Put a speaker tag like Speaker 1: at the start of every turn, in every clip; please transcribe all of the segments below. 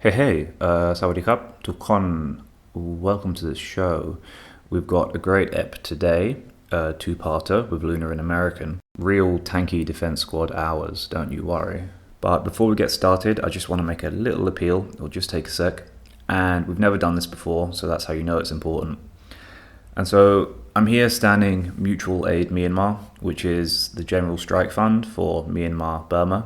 Speaker 1: Sawadee krap, ทุกคน welcome to the show. We've got a great ep today, two-parter with Luna and American. Real tanky defense squad hours, don't you worry. But before we get started, I just want to make a little appeal. It'll just take a sec. And we've never done this before, so that's how you know it's important. And so I'm here standing Mutual Aid Myanmar, which is the general strike fund for Myanmar, Burma.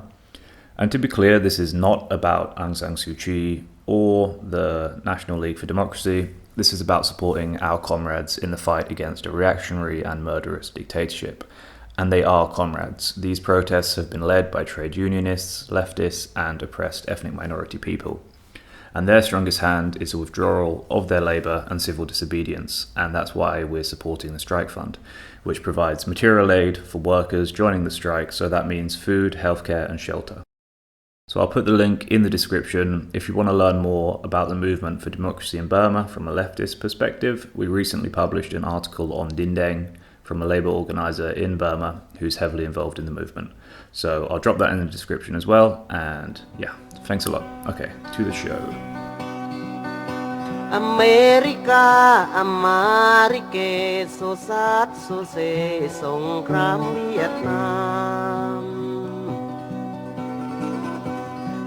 Speaker 1: And to be clear, this is not about Aung San Suu Kyi or the National League for Democracy. This is about supporting our comrades in the fight against a reactionary and murderous dictatorship. And they are comrades. These protests have been led by trade unionists, leftists, and oppressed ethnic minority people. And their strongest hand is a withdrawal of their labour and civil disobedience, and that's why we're supporting the Strike Fund, which provides material aid for workers joining the strike, so that means food, healthcare, and shelter. So I'll put the link in the description if you want to learn more about the movement for democracy in Burma from a leftist perspective. We recently published an article on Dindeng from a labour organiser in Burma who's heavily involved in the movement. So I'll drop that in the description as well, and yeah, thanks a lot. Okay, to the show.
Speaker 2: อเมริกาอมาริเกโซซัดโซเซสงครามเวียดนาม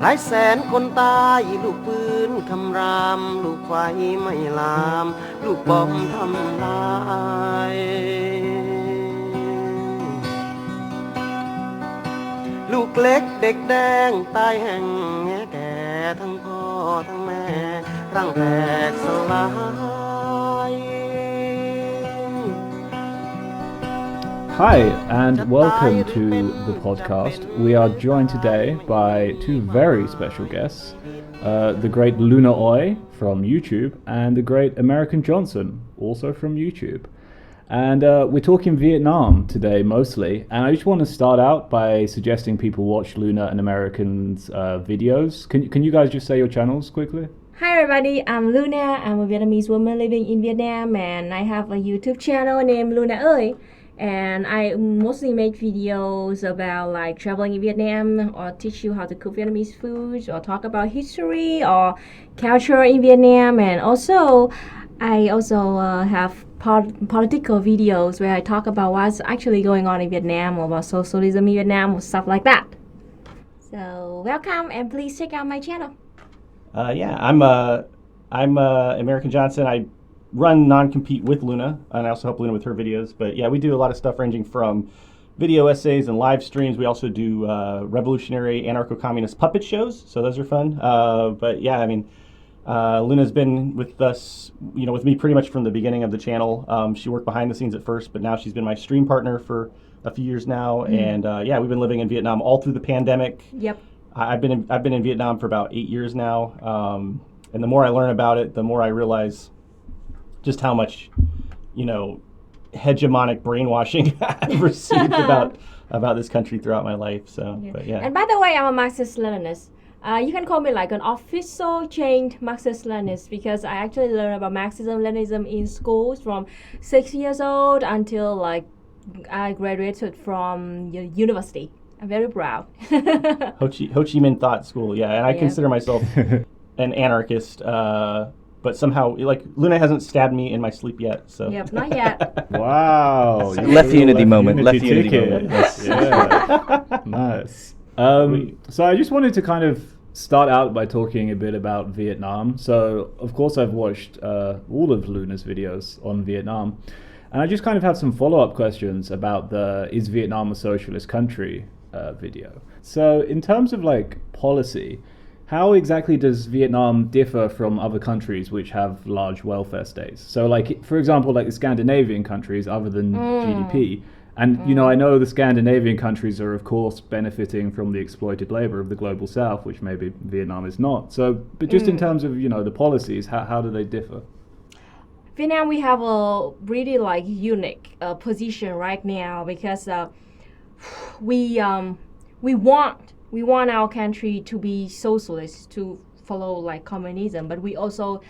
Speaker 2: หลายแสนคนตายลูกปืนคำรามลูกไฟไม่ลามลูกบอมทำลายลูกเล็กเด็กแดงตายแห่งแง่แก่ทั้งพ่อทั้งแม่ร่างแตกสลาย
Speaker 3: Hi, and welcome to the podcast. We are joined today by two very special guests, the great Luna Oi from YouTube and the great American Johnson, also from YouTube. And we're talking Vietnam today mostly, and I just want to start out by suggesting people watch Luna and American's videos. Can you guys just say your channels quickly?
Speaker 4: Hi everybody, I'm Luna. I'm a Vietnamese woman living in Vietnam, and I have a YouTube channel named Luna Ơi. And I mostly make videos about like traveling in Vietnam, or teach you how to cook Vietnamese foods, or talk about history or culture in Vietnam. And also I have political videos where I talk about what's actually going on in Vietnam, or about socialism in Vietnam, or stuff like that. So welcome, and please check out my channel.
Speaker 5: I'm American Johnson. I run non-compete with Luna, and I also help Luna with her videos. But yeah, we do a lot of stuff ranging from video essays and live streams. We also do revolutionary anarcho-communist puppet shows, so those are fun. But yeah, I mean, Luna's been with us, with me pretty much from the beginning of the channel. She worked behind the scenes at first, but now she's been my stream partner for a few years now. And yeah, we've been living in Vietnam all through the pandemic.
Speaker 4: Yep.
Speaker 5: I've been in Vietnam for about 8 years now, and the more I learn about it, the more I realize just how much, hegemonic brainwashing I've received about this country throughout my life. So,
Speaker 4: Yeah.
Speaker 5: But yeah.
Speaker 4: And by the way, I'm a Marxist-Leninist. You can call me like an official chained Marxist-Leninist, because I actually learned about Marxism-Leninism in schools from 6 years old until like I graduated from university. I'm very proud.
Speaker 5: Ho Chi Minh Thought School, yeah, and I consider myself an anarchist, but somehow, like, Luna hasn't stabbed me in my sleep yet, so.
Speaker 4: Yep, not yet.
Speaker 3: Wow.
Speaker 6: Left Unity moment. Left Unity
Speaker 3: ticket.
Speaker 6: moment.
Speaker 3: Yeah. Nice. So I just wanted to kind of start out by talking a bit about Vietnam. So, of course, I've watched all of Luna's videos on Vietnam. And I just kind of have some follow-up questions about the Is Vietnam a Socialist Country video. So in terms of like policy, how exactly does Vietnam differ from other countries which have large welfare states? So like, for example, like the Scandinavian countries other than GDP. And, I know the Scandinavian countries are, of course, benefiting from the exploited labor of the global south, which maybe Vietnam is not. So, but just in terms of, the policies, how do they differ?
Speaker 4: Vietnam, we have a really like unique position right now, because we want our country to be socialist, to follow like communism, but we also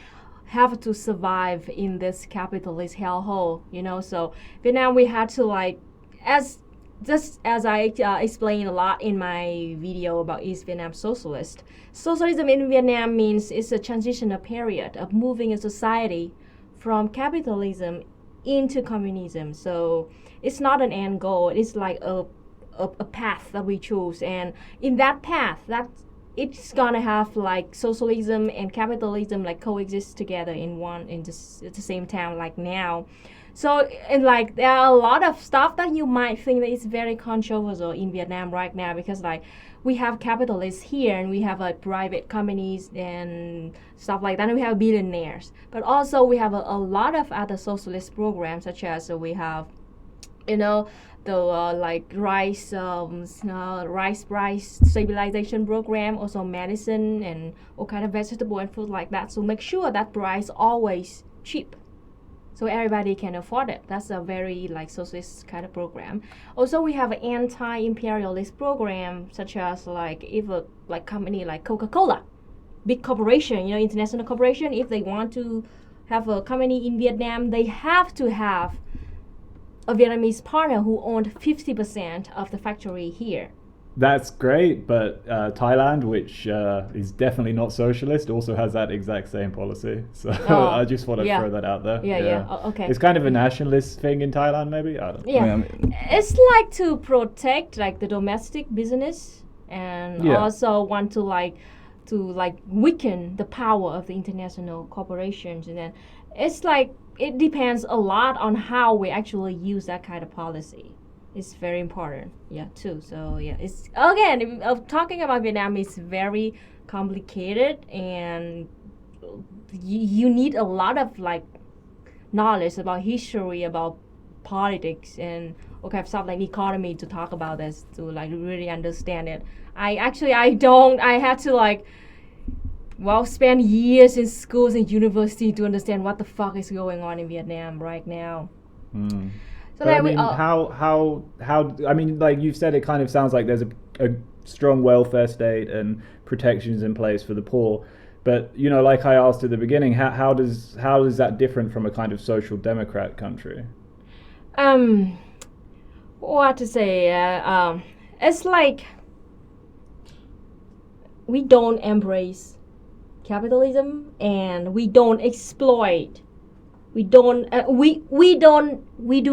Speaker 4: have to survive in this capitalist hellhole, So Vietnam, we had to like, as just as I explained a lot in my video about East Vietnam socialism in Vietnam means it's a transitional period of moving a society from capitalism into communism. So it's not an end goal. It's like a path that we choose, and in that path, that it's gonna have like socialism and capitalism like coexist together in the same town like now. So, and like there are a lot of stuff that you might think that is very controversial in Vietnam right now, because like we have capitalists here and we have private companies and stuff like that, and we have billionaires, but also we have a lot of other socialist programs, such as we have, you know, the like rice price stabilization program, also medicine and all kind of vegetable and food like that. So make sure that price always cheap, so everybody can afford it. That's a very like socialist kind of program. Also, we have an anti-imperialist program, such as like if a like company like Coca-Cola, big corporation, you know, international corporation, if they want to have a company in Vietnam, they have to have a Vietnamese partner who owned 50% of the factory here.
Speaker 3: That's great, but Thailand, which is definitely not socialist, also has that exact same policy. So I just want to throw that out there.
Speaker 4: Yeah. Okay.
Speaker 3: It's kind of a nationalist thing in Thailand, maybe? I don't know.
Speaker 4: Yeah. It's like to protect like the domestic business, and also want to weaken the power of the international corporations. And then it's like it depends a lot on how we actually use that kind of policy. It's very important, too. So it's again, talking about Vietnam is very complicated, and you need a lot of like knowledge about history, about politics, and all kind of stuff like economy to talk about this, to like really understand it. I had to like spend years in schools and university to understand what the fuck is going on in Vietnam right now. So
Speaker 3: but I mean, how I mean, like you've said, it kind of sounds like there's a strong welfare state and protections in place for the poor. But you know, like I asked at the beginning, how is that different from a kind of social democrat country?
Speaker 4: What to say? It's like we don't embrace capitalism, and we don't exploit. We do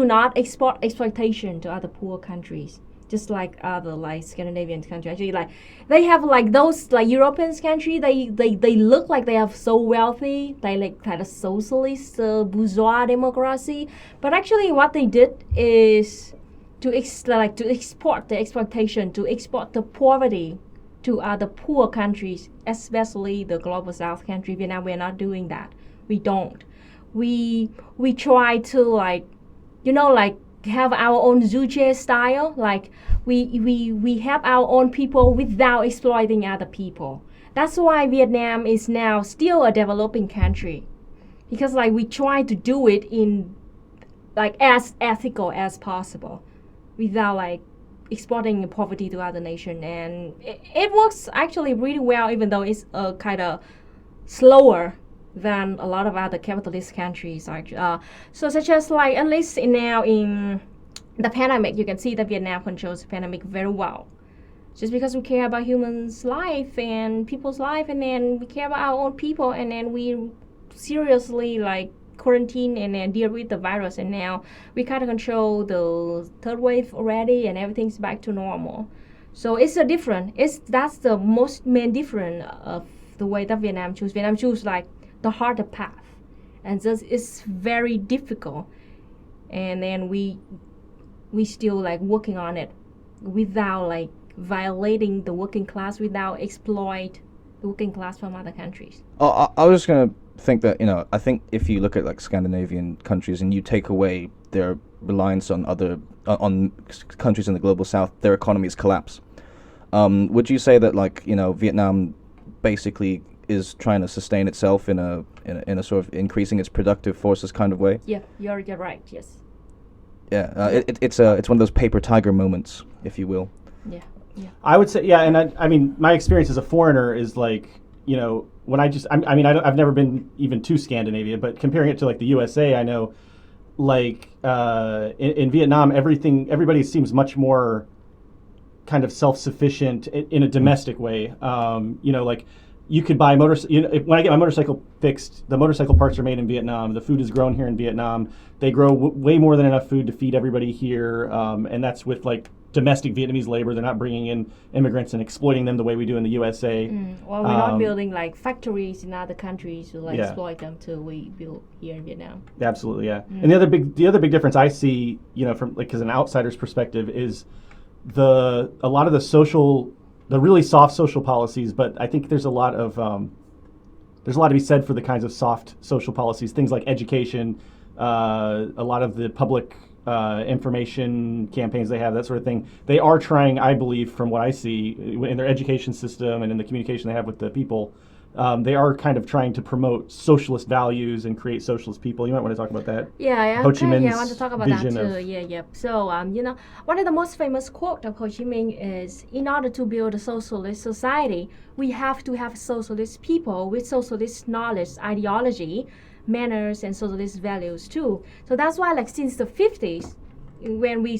Speaker 4: not export exploitation to other poor countries, just like other like Scandinavian countries. Actually, like they have like those like European countries. They look like they are so wealthy. They like kind of socialist bourgeois democracy. But actually, what they did is to export the exploitation, to export the poverty to other poor countries, especially the global South country. Vietnam, we're not doing that. We don't. We try to like, you know, like have our own Juche style. Like we have our own people without exploiting other people. That's why Vietnam is now still a developing country, because like we try to do it in like as ethical as possible, without like exporting poverty to other nation, and it works actually really well, even though it's kind of slower than a lot of other capitalist countries. So such as like at least now in the pandemic, you can see that Vietnam controls the pandemic very well, just because we care about humans' life and people's life, and then we care about our own people, and then we seriously like quarantine and then deal with the virus, and now we kind of control the third wave already, and everything's back to normal. So that's the most main difference of the way that Vietnam choose like the harder path, and just it's very difficult, and then we still like working on it without like violating the working class, without exploit the working class from other countries.
Speaker 6: I was just gonna think that, you know, I think if you look at like Scandinavian countries and you take away their reliance on other on countries in the global South, their economies collapse. Would you say that, like, you know, Vietnam basically is trying to sustain itself in a sort of increasing its productive forces kind of way?
Speaker 4: Yeah, you're right. Yes.
Speaker 6: Yeah, it's one of those paper tiger moments, if you will.
Speaker 4: Yeah.
Speaker 5: I would say, and I mean, my experience as a foreigner is like, you know, when I've never been even to Scandinavia, but comparing it to like the USA, I know like in Vietnam, everybody seems much more kind of self-sufficient in a domestic way. Like you could buy when I get my motorcycle fixed, the motorcycle parts are made in Vietnam. The food is grown here in Vietnam. They grow way more than enough food to feed everybody here, and that's with like domestic Vietnamese labor. They're not bringing in immigrants and exploiting them the way we do in the USA.
Speaker 4: Well, we're not building like factories in other countries to like exploit them till we build here in Vietnam.
Speaker 5: Absolutely, yeah. And the other big difference I see, from like as an outsider's perspective, is a lot of the really soft social policies. But I think there's a lot to be said for the kinds of soft social policies, things like education, a lot of the public information campaigns they have, that sort of thing. They are trying, I believe, from what I see in their education system and in the communication they have with the people, they are kind of trying to promote socialist values and create socialist people. You might want to talk about that.
Speaker 4: Yeah,
Speaker 5: Ho Chi Minh's
Speaker 4: I want to talk about that too. So, one of the most famous quotes of Ho Chi Minh is, in order to build a socialist society, we have to have socialist people with socialist knowledge, ideology, manners, and socialist values too. So that's why, like, since the 50s, when we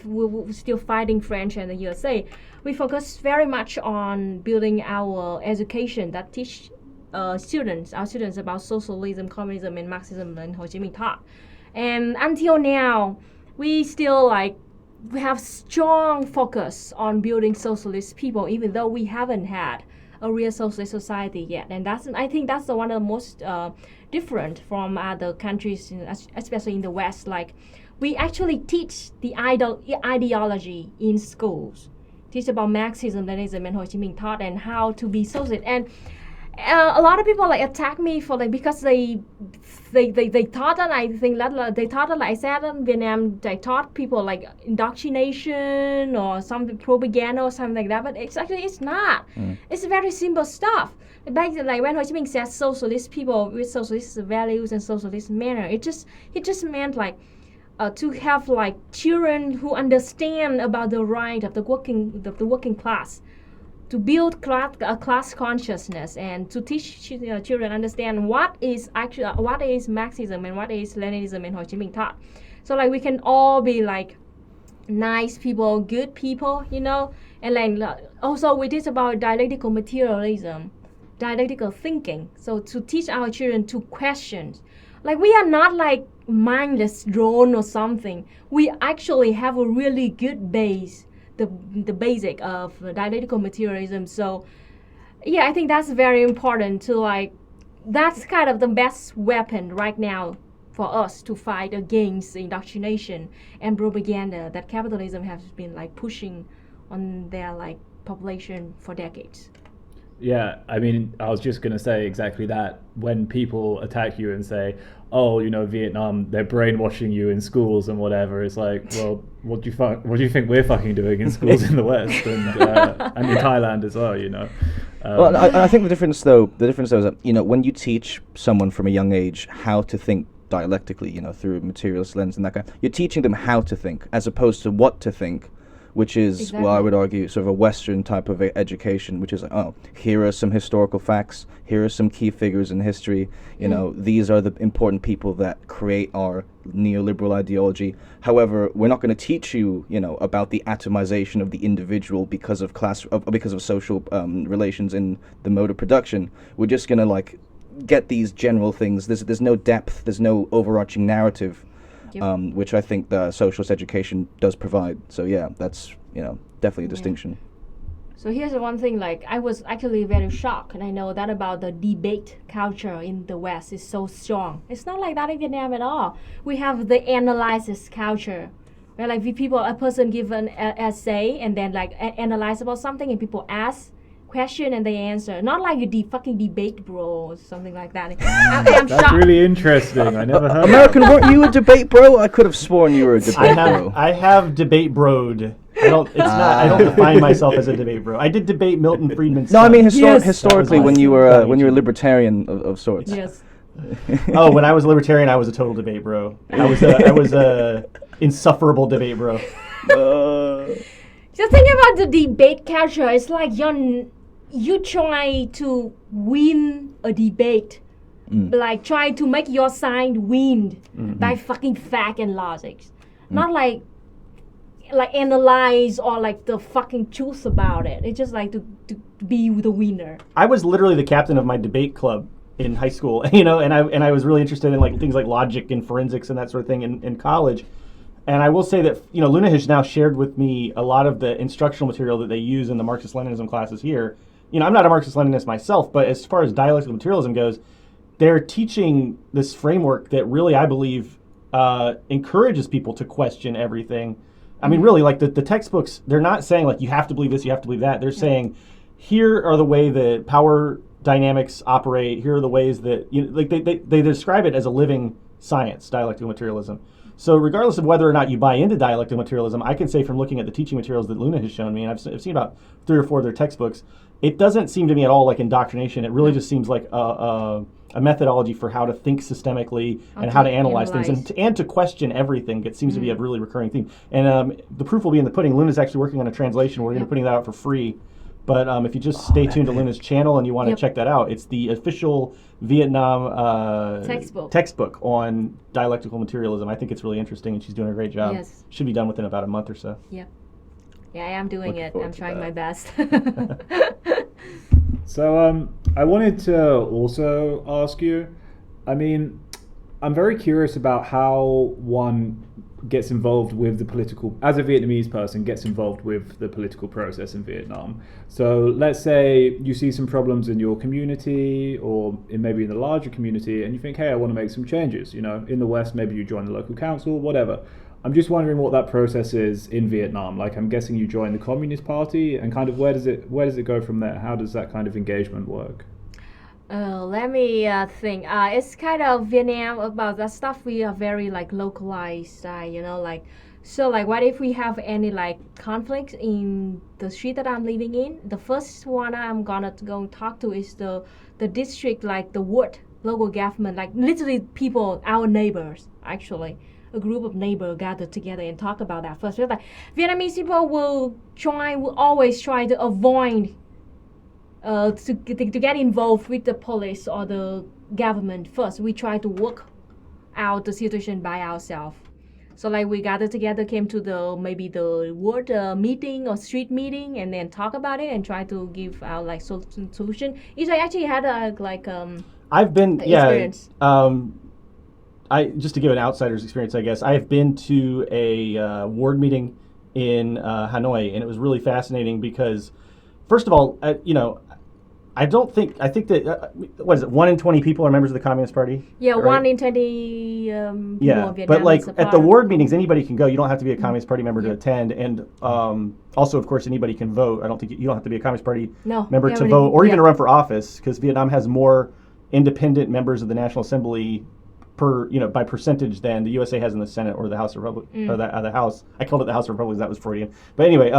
Speaker 4: were still fighting French and the USA, we focused very much on building our education that teach our students about socialism, communism, and Marxism and Ho Chi Minh taught. And until now, we still we have strong focus on building socialist people, even though we haven't had a real socialist society yet. And I think that's one of the most different from other countries, especially in the West. Like, we actually teach the ideology in schools, teach about Marxism, Leninism, and Ho Chi Minh thought, and how to be socialist. And a lot of people attack me for because they thought that I think that they thought that I said in Vietnam they taught people indoctrination or some propaganda or something like that, but it's not. It's very simple stuff. Back when Ho Chi Minh said socialist people with socialist values and socialist manner, it just meant to have children who understand about the right of the working class, to build class consciousness, and to teach children understand what is Marxism and what is Leninism and Ho Chi Minh thought. So we can all be nice people, good people, and also we teach about dialectical materialism, dialectical thinking. So to teach our children to question. We are not mindless drone or something. We actually have a really good base, the basic of dialectical materialism. So yeah, I think that's very important to that's kind of the best weapon right now for us to fight against indoctrination and propaganda that capitalism has been pushing on their population for decades.
Speaker 3: Yeah, I mean, I was just going to say exactly that. When people attack you and say, oh, Vietnam, they're brainwashing you in schools and whatever, it's well, what do you think we're fucking doing in schools in the West and in Thailand as well,
Speaker 6: Well, I think the difference though is that, when you teach someone from a young age how to think dialectically, through a materialist lens and that kind, you're teaching them how to think as opposed to what to think, which is,
Speaker 4: exactly.
Speaker 6: Well, I would argue, sort of a Western type of education, which is, here are some historical facts, here are some key figures in history, these are the important people that create our neoliberal ideology. However, we're not going to teach you, about the atomization of the individual because of because of social relations in the mode of production. We're just going to, get these general things. There's no depth, there's no overarching narrative.
Speaker 4: Yep.
Speaker 6: Which I think the socialist education does provide. So yeah, that's definitely a distinction.
Speaker 4: So here's the one thing, I was actually very shocked, and I know that about the debate culture in the West is so strong. It's not like that in Vietnam at all. We have the analysis culture, where a person give an essay and then analyze about something, and people ask question and they answer, not like a fucking debate bro or something like that. I'm
Speaker 3: That's
Speaker 4: shocked.
Speaker 3: really interesting. I never heard
Speaker 6: American, weren't you a debate bro? I could have sworn you were a debate bro.
Speaker 5: I have debate broed. I don't define myself as a debate bro. I did debate Milton Friedman's
Speaker 6: No, I mean
Speaker 5: son.
Speaker 6: historically, when you were a libertarian of sorts.
Speaker 4: Yes.
Speaker 5: Oh, when I was a libertarian, I was a total debate bro. I was a insufferable debate bro.
Speaker 4: Just think about the debate culture. It's you try to win a debate like try to make your side win by fucking fact and logic, not like analyze or like the fucking truth about it. It's just like to be the winner.
Speaker 5: I was literally the captain of my debate club in high school, and I was really interested in like things like logic and forensics and that sort of thing in college. And I will say that Luna has now shared with me a lot of the instructional material that they use in the Marxist-Leninism classes here. I'm not a Marxist-Leninist myself, but as far as dialectical materialism goes, they're teaching this framework that really, I believe, encourages people to question everything. I mean, really, like the textbooks, they're not saying like you have to believe this, you have to believe that. They're saying here are the way that power dynamics operate. Here are the ways that they describe it as a living science, dialectical materialism. So regardless of whether or not you buy into dialectical materialism, I can say from looking at the teaching materials that Luna has shown me, and I've seen about 3 or 4 of their textbooks, it doesn't seem to me at all like indoctrination. It really just seems like a methodology for how to think systemically and how to analyze things and to question everything. It seems to be a really recurring theme. And the proof will be in the pudding. Luna's actually working on a translation. We're going to be putting that out for free. But if you just stay tuned to Luna's channel and you want to check that out, it's the official Vietnam textbook on dialectical materialism. I think it's really interesting, and she's doing a great job.
Speaker 4: Yes.
Speaker 5: Should be done within about a month or so.
Speaker 4: Yep. Yeah, I am doing it. I'm trying my best.
Speaker 3: So I wanted to also ask you, I mean, I'm very curious about how one gets involved with the political, as a Vietnamese person, gets involved with the political process in Vietnam. So let's say you see some problems in your community or maybe in the larger community and you think, hey, I want to make some changes. In the West, maybe you join the local council, whatever. I'm just wondering what that process is in Vietnam. Like, I'm guessing you join the Communist Party, and kind of where does it go from there? How does that kind of engagement work?
Speaker 4: Let me think. It's kind of Vietnam about that stuff. We are very like localized, so like what if we have any like conflicts in the street that I'm living in? The first one I'm gonna go talk to is the district, like the ward, local government, like literally people, our neighbors actually. A group of neighbors gathered together and talk about that first. Like Vietnamese people will always try to avoid to get involved with the police or the government first. We try to work out the situation by ourselves. So like we gathered together, came to maybe the ward meeting or street meeting, and then talk about it and try to give out like solution. I actually had
Speaker 5: I've been
Speaker 4: experience.
Speaker 5: Just to give an outsider's experience, I guess, I've been to a ward meeting in Hanoi, and it was really fascinating because, first of all, I think that, what is it, 1 in 20 people are members of the Communist Party?
Speaker 4: Yeah,
Speaker 5: right?
Speaker 4: 1 in 20 people in Vietnam.
Speaker 5: But like at the ward meetings, anybody can go. You don't have to be a Communist Party member to attend. And also, of course, anybody can vote. I don't think you don't have to be a Communist Party member to vote or even to run for office, because Vietnam has more independent members of the National Assembly by percentage than the USA has in the Senate or the House of Republic or the House. I called it the House of Republicans. That was Freudian. But anyway,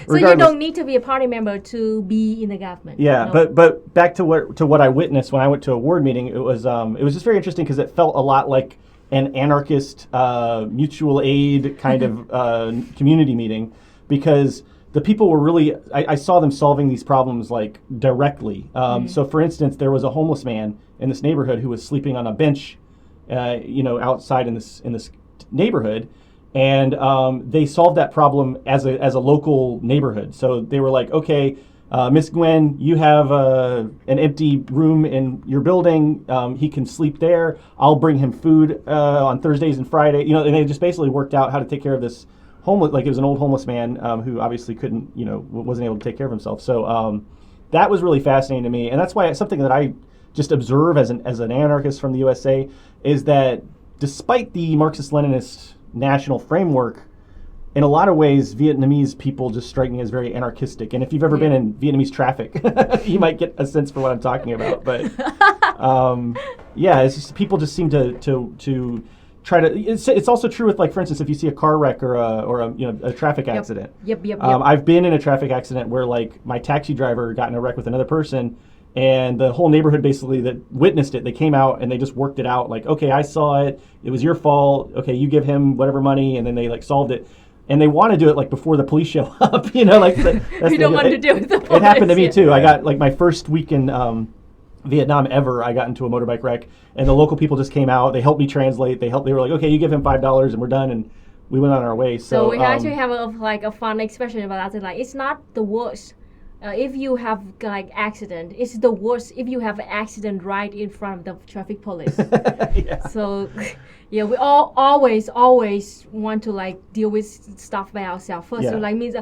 Speaker 4: so you don't need to be a party member to be in the government.
Speaker 5: Yeah, no. but back to what I witnessed when I went to a ward meeting, it was just very interesting because it felt a lot like an anarchist mutual aid kind of community meeting, because the people were really, I saw them solving these problems like directly. So for instance, there was a homeless man in this neighborhood who was sleeping on a bench, outside in this neighborhood, and they solved that problem as a local neighborhood. So they were like, okay, Miss Gwen, you have an empty room in your building. He can sleep there. I'll bring him food on Thursdays and Friday. And they just basically worked out how to take care of this homeless. Like, it was an old homeless man who obviously couldn't, wasn't able to take care of himself. So that was really fascinating to me, and that's why it's something that I just observe as an anarchist from the USA, is that despite the Marxist-Leninist national framework, in a lot of ways, Vietnamese people just strike me as very anarchistic. And if you've ever been in Vietnamese traffic, you might get a sense for what I'm talking about. But it's just, people just seem to try to. It's also true with, like, for instance, if you see a car wreck or a traffic accident.
Speaker 4: Yep.
Speaker 5: I've been in a traffic accident where, like, my taxi driver got in a wreck with another person, and the whole neighborhood basically that witnessed it, they came out and they just worked it out. Like, okay, I saw it. It was your fault. Okay, you give him whatever money, and then they like solved it. And they want to do it like before the police show up. Like,
Speaker 4: you don't want to deal with the police.
Speaker 5: It happened to me too. I got like my first week in Vietnam ever. I got into a motorbike wreck, and the local people just came out. They helped me translate. They were like, okay, you give him $5 and we're done, and we went on our way.
Speaker 4: So we actually have a fun expression about that. Like, it's not the worst if you have like accident. It's the worst if you have an accident right in front of the traffic police.
Speaker 5: Yeah.
Speaker 4: So yeah, we always want to like deal with stuff by ourselves first.
Speaker 5: Yeah.
Speaker 4: So like means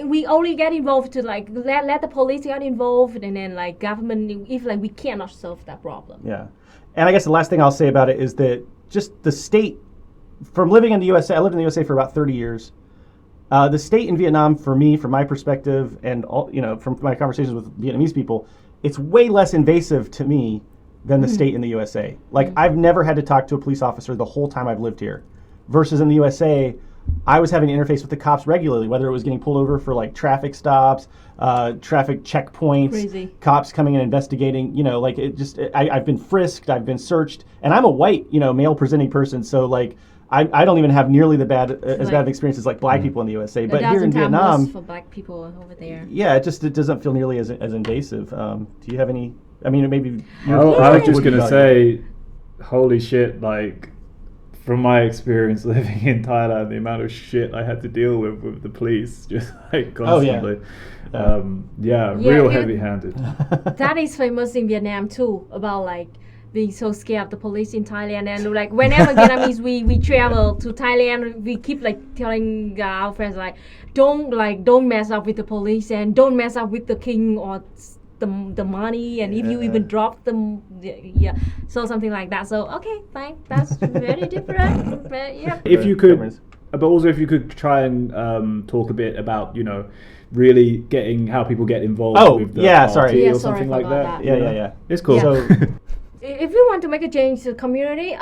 Speaker 4: we only get involved to like let the police get involved, and then like government if like we cannot solve that problem.
Speaker 5: Yeah. And I guess the last thing I'll say about it is that just the state, from living in the USA, I lived in the USA for about 30 years. The state in Vietnam, for me, from my perspective, and all, from my conversations with Vietnamese people, it's way less invasive to me than the state in the USA. Like, I've never had to talk to a police officer the whole time I've lived here. Versus in the USA, I was having to interface with the cops regularly, whether it was getting pulled over for like traffic stops, traffic checkpoints,
Speaker 4: Crazy.
Speaker 5: cops coming and investigating. Like it just, I've been frisked, I've been searched, and I'm a white, male presenting person, so like I don't even have nearly as bad of experiences like black people in the USA. But here in Vietnam,
Speaker 4: for black people over there.
Speaker 5: yeah, it doesn't feel nearly as invasive. Do you have any? I mean, maybe.
Speaker 3: I was just gonna say, holy shit! Like, from my experience living in Thailand, the amount of shit I had to deal with the police, just like constantly. Real heavy-handed.
Speaker 4: That is famous in Vietnam too, about like being so scared of the police in Thailand. And like whenever Vietnamese we travel to Thailand, we keep like telling our friends like don't mess up with the police and don't mess up with the king or the money, and if you even drop them, so something like that. So okay, fine, that's very different. But yeah.
Speaker 3: If you could, but also if you could try and talk a bit about really getting how people get involved with the party or something like that.
Speaker 5: Yeah.
Speaker 3: It's cool.
Speaker 5: So,
Speaker 4: if you want to make a change to the community,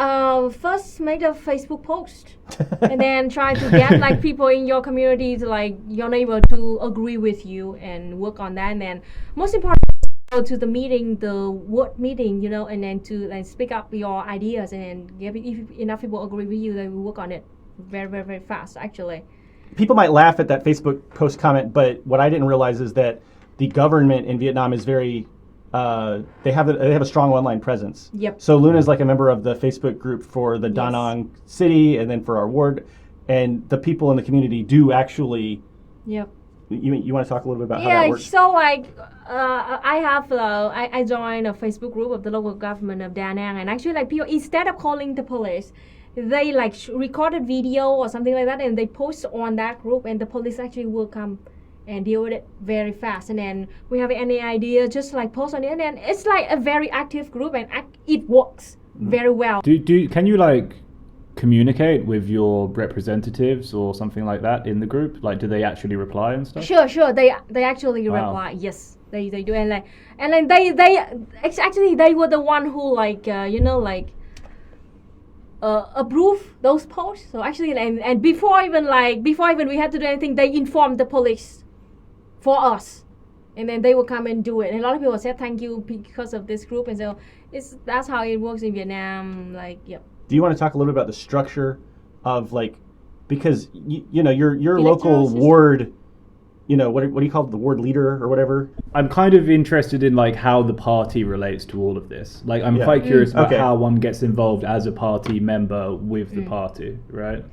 Speaker 4: first make a Facebook post, and then try to get like people in your community to like your neighbor to agree with you and work on that. And then most important, go to the meeting, the word meeting, and then to like speak up your ideas. And if enough people agree with you, then we work on it very, very, very fast. Actually,
Speaker 5: people might laugh at that Facebook post comment, but what I didn't realize is that the government in Vietnam is very they have a strong online presence.
Speaker 4: Yep.
Speaker 5: So Luna is like a member of the Facebook group for the Da Nang city, and then for our ward, and the people in the community do actually.
Speaker 4: Yep.
Speaker 5: You want to talk a little bit about how that works?
Speaker 4: So like I joined a Facebook group of the local government of Da Nang, and actually like people, instead of calling the police, they like recorded video or something like that, and they post on that group, and the police actually will come and deal with it very fast. And then we have any idea, just like post on it, and then it's like a very active group, and it works very well.
Speaker 3: Can you like communicate with your representatives or something like that in the group? Like, do they actually reply and stuff?
Speaker 4: Sure. They actually reply. Yes, they do, and then they were the one who approve those posts. So actually, and before even we had to do anything, they informed the police for us, and then they will come and do it. And a lot of people said thank you because of this group, and so that's how it works in Vietnam. Like, yep.
Speaker 5: Do you want to talk a little bit about the structure of because your local
Speaker 4: system.
Speaker 5: ward, what do you call it, the ward leader or whatever?
Speaker 3: I'm kind of interested in like how the party relates to all of this. Like, I'm quite curious about how one gets involved as a party member with the party, right?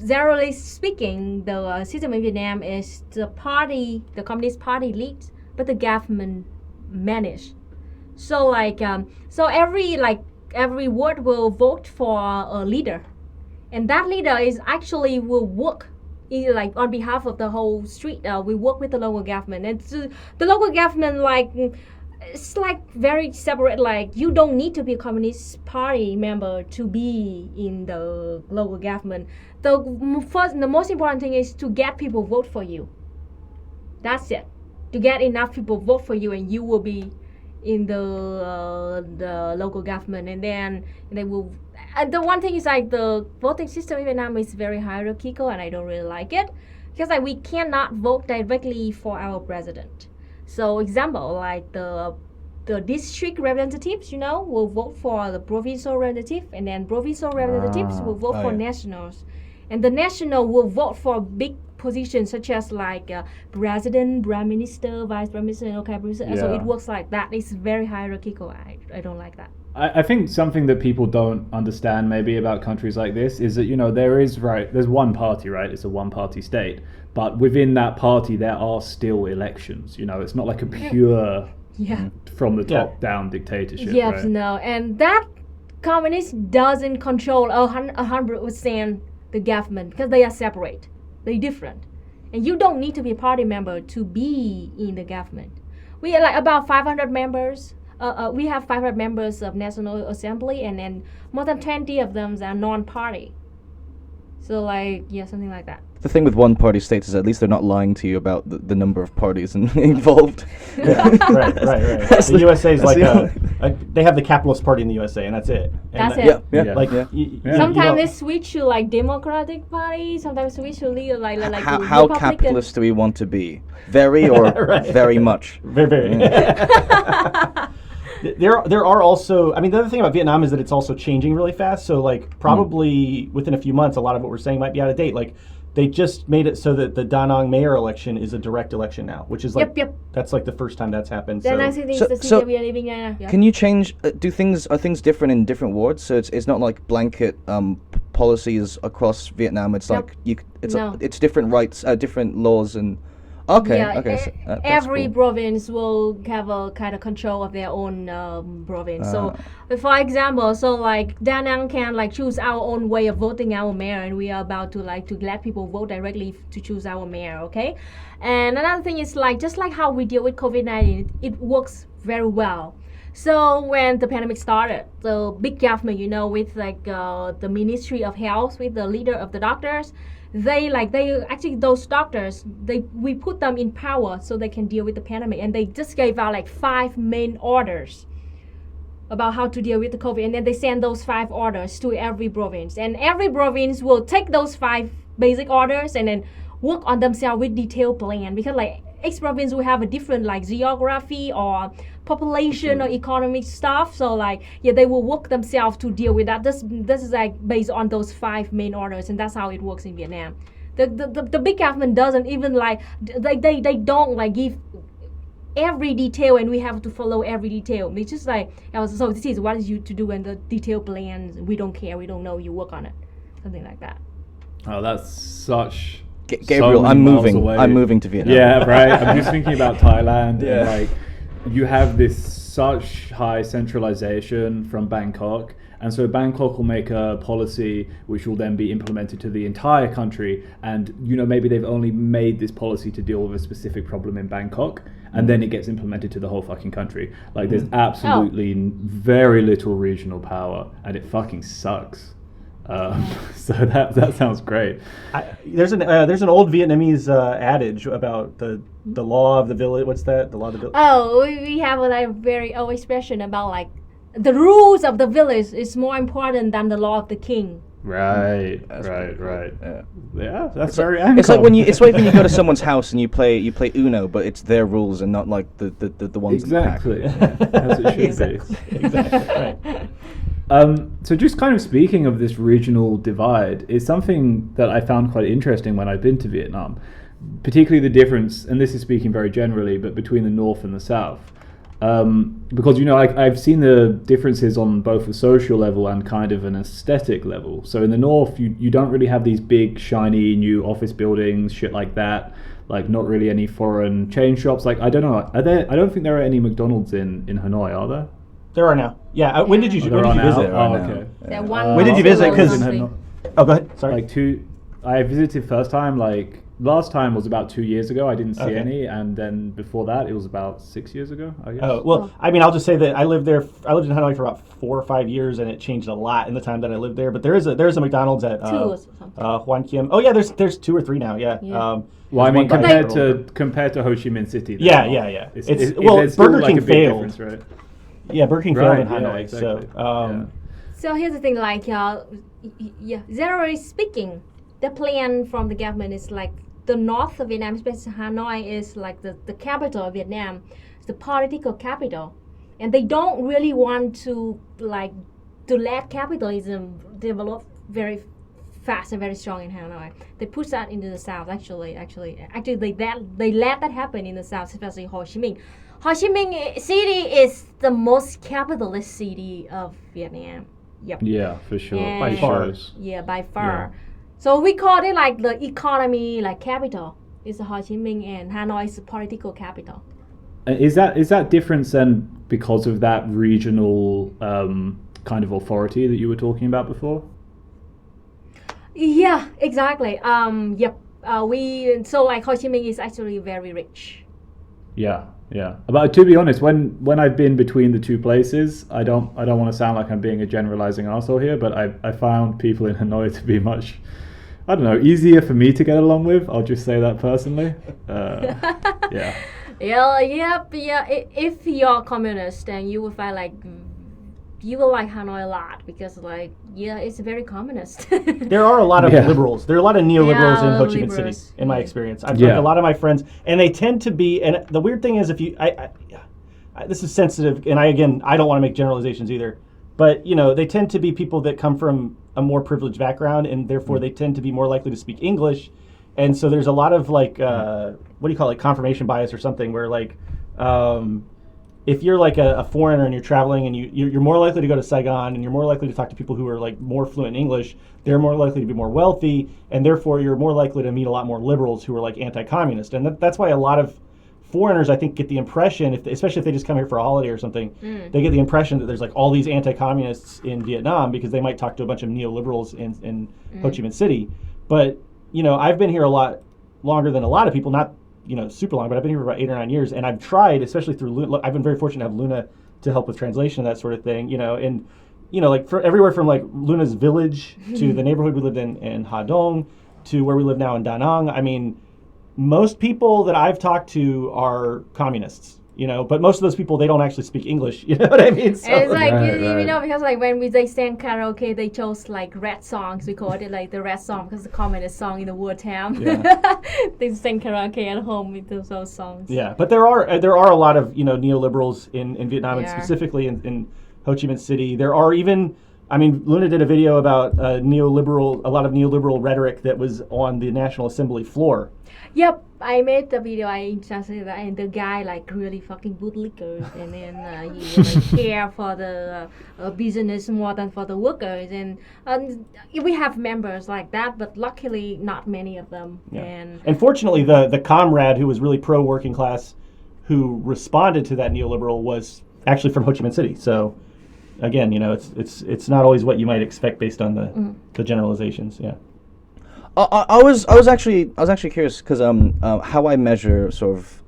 Speaker 4: Generally speaking, the system in Vietnam is the Communist Party leads, but the government manage. So every ward will vote for a leader, and that leader will work on behalf of the whole street. We work with the local government, and the local government it's like very separate. Like, you don't need to be a Communist Party member to be in the local government. The most important thing is to get people vote for you. That's it. To get enough people vote for you, and you will be in the local government. And then they will. And the one thing is like the voting system in Vietnam is very hierarchical, and I don't really like it because we cannot vote directly for our president. So example, like the district representatives, will vote for the provincial representative, and then provincial representatives will vote for nationals, and the national will vote for big positions such as like president, prime minister, vice prime minister, and okay, president. So
Speaker 3: Yeah.
Speaker 4: it works like that. It's very hierarchical. I don't like that.
Speaker 3: I think something that people don't understand maybe about countries like this is that, you know, there's one party, right? It's a one-party state. But within that party, there are still elections. You know, it's not like a pure
Speaker 4: Yeah.
Speaker 3: from the
Speaker 5: Yeah.
Speaker 3: top down dictatorship,
Speaker 4: Yes,
Speaker 3: right?
Speaker 4: no, and that communist doesn't control 100% the government because they are separate. They're different, and you don't need to be a party member to be in the government. We are like about 500 members. We have 500 members of National Assembly, and then more than 20 of them are non-party. So like, yeah, something like that.
Speaker 6: The thing with one-party states is at least they're not lying to you about the number of parties involved.
Speaker 5: right.
Speaker 6: That's
Speaker 5: The USA is
Speaker 6: that's
Speaker 5: like
Speaker 6: the
Speaker 5: they have the Capitalist Party in the USA, and that's it. And
Speaker 4: That's it.
Speaker 6: Yeah.
Speaker 3: Yeah.
Speaker 5: Like
Speaker 6: Yeah.
Speaker 3: Yeah.
Speaker 4: Sometimes they switch to like Democratic Party. Sometimes switch to like
Speaker 6: How
Speaker 4: Republican.
Speaker 6: capitalist do we want to be? Very or
Speaker 5: Right.
Speaker 6: very much?
Speaker 5: Very. There are also, I mean, the other thing about Vietnam is that it's also changing really fast. So like probably within a few months, a lot of what we're saying might be out of date. Like they just made it so that the Da Nang mayor election is a direct election now, which is like
Speaker 4: Yep.
Speaker 5: that's like the first time that's happened.
Speaker 4: The
Speaker 5: So
Speaker 4: nice thing is
Speaker 6: So-
Speaker 4: the city
Speaker 6: so-
Speaker 4: we are living in. Yeah.
Speaker 6: Can you change? Are things different in different wards? So it's not like blanket policies across Vietnam. It's
Speaker 4: Nope.
Speaker 6: like it's
Speaker 4: No.
Speaker 6: it's different rights, different laws, and okay,
Speaker 4: Yeah,
Speaker 6: okay. So, that's
Speaker 4: every
Speaker 6: cool.
Speaker 4: province will have a kind of control of their own province. So, for example, so like Da Nang can like choose our own way of voting our mayor, and we are about to like to let people vote directly to choose our mayor. Okay, and another thing is like just like how we deal with COVID-19, it works very well. So when the pandemic started, the big government, you know, with like the Ministry of Health, with the leader of the doctors, they actually those doctors we put them in power so they can deal with the pandemic, and they just gave out like 5 main orders about how to deal with the COVID, and then they send those 5 orders to every province, and every province will take those 5 basic orders and then work on themselves with detailed plan, because like each province will have a different like geography or population or economic stuff. So like they will work themselves to deal with that. This is like based on those 5 main orders, and that's how it works in Vietnam. The big government doesn't even like they don't like give every detail, and we have to follow every detail. It's just like so this is what is you to do, and the detailed plans we don't care, we don't know, you work on it, something like that.
Speaker 3: Oh, that's such.
Speaker 6: Gabriel,
Speaker 3: so
Speaker 6: I'm
Speaker 3: many miles
Speaker 6: moving.
Speaker 3: away.
Speaker 6: I'm moving to Vietnam.
Speaker 3: Yeah, right. I'm just thinking about Thailand,
Speaker 6: Yeah.
Speaker 3: and like you have this such high centralization from Bangkok, and so Bangkok will make a policy which will then be implemented to the entire country, and you know maybe they've only made this policy to deal with a specific problem in Bangkok, and then it gets implemented to the whole fucking country. Like there's absolutely very little regional power, and it fucking sucks. So that sounds great.
Speaker 5: there's an old Vietnamese adage about the law of the village. What's that? The law of the village.
Speaker 4: Oh, we have a like very old expression about like the rules of the village is more important than the law of the king.
Speaker 3: Right,
Speaker 6: That's
Speaker 3: right,
Speaker 6: pretty cool.
Speaker 3: right.
Speaker 6: Yeah.
Speaker 3: Yeah, that's very.
Speaker 6: It's like when you go to someone's house and you play Uno, but it's their rules and not like the ones
Speaker 3: exactly
Speaker 6: in the pack.
Speaker 3: as it should be.
Speaker 5: Exactly. Right.
Speaker 3: So just kind of speaking of this regional divide is something that I found quite interesting when I've been to Vietnam, particularly the difference, and this is speaking very generally, but between the North and the South. Because, you know, I've seen the differences on both a social level and kind of an aesthetic level. So in the North, you don't really have these big, shiny, new office buildings, shit like that. Like, not really any foreign chain shops. Like, I don't know. I don't think there are any McDonald's in Hanoi, are there?
Speaker 5: There are now. Yeah. When did you
Speaker 3: Oh, there are now?
Speaker 5: visit?
Speaker 3: Oh,
Speaker 6: now.
Speaker 3: okay.
Speaker 4: That one.
Speaker 5: When did you visit? 'Cause-
Speaker 4: Something.
Speaker 5: Oh, go ahead. Sorry.
Speaker 3: Like I visited first time, like, last time was about 2 years ago. I didn't see
Speaker 5: Okay.
Speaker 3: any, and then before that, it was about 6 years ago, I guess.
Speaker 5: Oh, well, I mean, I'll just say that I lived there. I lived in Hanoi for about 4 or 5 years, and it changed a lot in the time that I lived there. But there is a McDonald's at
Speaker 4: 2 or something.
Speaker 5: Huan Kiem. Oh yeah, there's 2 or 3 now. Yeah.
Speaker 4: Yeah.
Speaker 3: Well, I
Speaker 5: there's
Speaker 3: mean,
Speaker 5: one by
Speaker 3: compared to Ho Chi Minh City. they're
Speaker 5: Yeah,
Speaker 3: not.
Speaker 5: yeah.
Speaker 3: It's,
Speaker 5: Well,
Speaker 3: there's still,
Speaker 5: Burger
Speaker 3: like,
Speaker 5: King
Speaker 3: a big
Speaker 5: failed.
Speaker 3: difference, right?
Speaker 5: Yeah, Burger King failed
Speaker 3: Right,
Speaker 5: in
Speaker 3: yeah,
Speaker 5: Hanoi.
Speaker 3: exactly.
Speaker 5: So
Speaker 4: So here's the thing, like, generally speaking, the plan from the government is like the north of Vietnam, especially Hanoi, is like the capital of Vietnam, it's the political capital, and they don't really want to let capitalism develop very fast and very strong in Hanoi. They push that into the south. Actually, they let that happen in the south, especially Ho Chi Minh. Ho Chi Minh City is the most capitalist city of Vietnam. Yep.
Speaker 3: Yeah, for sure.
Speaker 4: And-
Speaker 5: By far.
Speaker 4: Yeah, by far. So we call it like the economy, like capital. It's Ho Chi Minh, and Hanoi is the political capital.
Speaker 3: Is that difference then because of that regional kind of authority that you were talking about before?
Speaker 4: Yeah, exactly. Yep. So like Ho Chi Minh is actually very rich.
Speaker 3: Yeah. But to be honest, when I've been between the two places, I don't want to sound like I'm being a generalizing arsehole here, but I found people in Hanoi to be much, I don't know, easier for me to get along with. I'll just say that personally. Yeah.
Speaker 4: Yeah. If you're communist, then you will find like you will like Hanoi a lot because it's very communist.
Speaker 5: There are a lot of liberals. There are a lot of neoliberals in Ho Chi Minh
Speaker 4: liberals.
Speaker 5: City, in my experience. I've talked to a lot of my friends, and they tend to be. And the weird thing is, if you, this is sensitive, and I don't want to make generalizations either, but they tend to be people that come from a more privileged background, and therefore they tend to be more likely to speak English, and so there's a lot of what do you call it, confirmation bias or something, where if you're like a foreigner and you're traveling and you're more likely to go to Saigon and you're more likely to talk to people who are like more fluent in English, they're more likely to be more wealthy, and therefore you're more likely to meet a lot more liberals who are like anti-communist. And that's why a lot of foreigners, I think, get the impression, especially if they just come here for a holiday or something, they get the impression that there's like all these anti-communists in Vietnam because they might talk to a bunch of neoliberals in Ho Chi Minh City. But I've been here a lot longer than a lot of people, not super long, but I've been here for about 8 or 9 years, and I've tried, especially through Luna. I've been very fortunate to have Luna to help with translation and that sort of thing, and like for everywhere from like Luna's village to the neighborhood we lived in Ha Dong to where we live now in Da Nang. I mean, most people that I've talked to are communists, but most of those people, they don't actually speak English, you know what I mean? So,
Speaker 4: And it's like,
Speaker 3: Right.
Speaker 4: because like when they sang karaoke, they chose like red songs. We called it like the red song because the communist song in the war town.
Speaker 5: Yeah.
Speaker 4: They sang karaoke at home with those songs.
Speaker 5: Yeah, but there are a lot of neoliberals in Vietnam, and
Speaker 4: Yeah.
Speaker 5: specifically in Ho Chi Minh City. There are even, Luna did a video about a lot of neoliberal rhetoric that was on the National Assembly floor.
Speaker 4: Yep, I made the video. I translated that, and the guy like really fucking bootlickers, and then he like care for the business more than for the workers, and we have members like that, but luckily not many of them.
Speaker 5: Yeah. And fortunately, the comrade who was really pro working class, who responded to that neoliberal, was actually from Ho Chi Minh City. So again, it's not always what you might expect based on the generalizations. Yeah.
Speaker 6: I was actually curious because how I measure sort of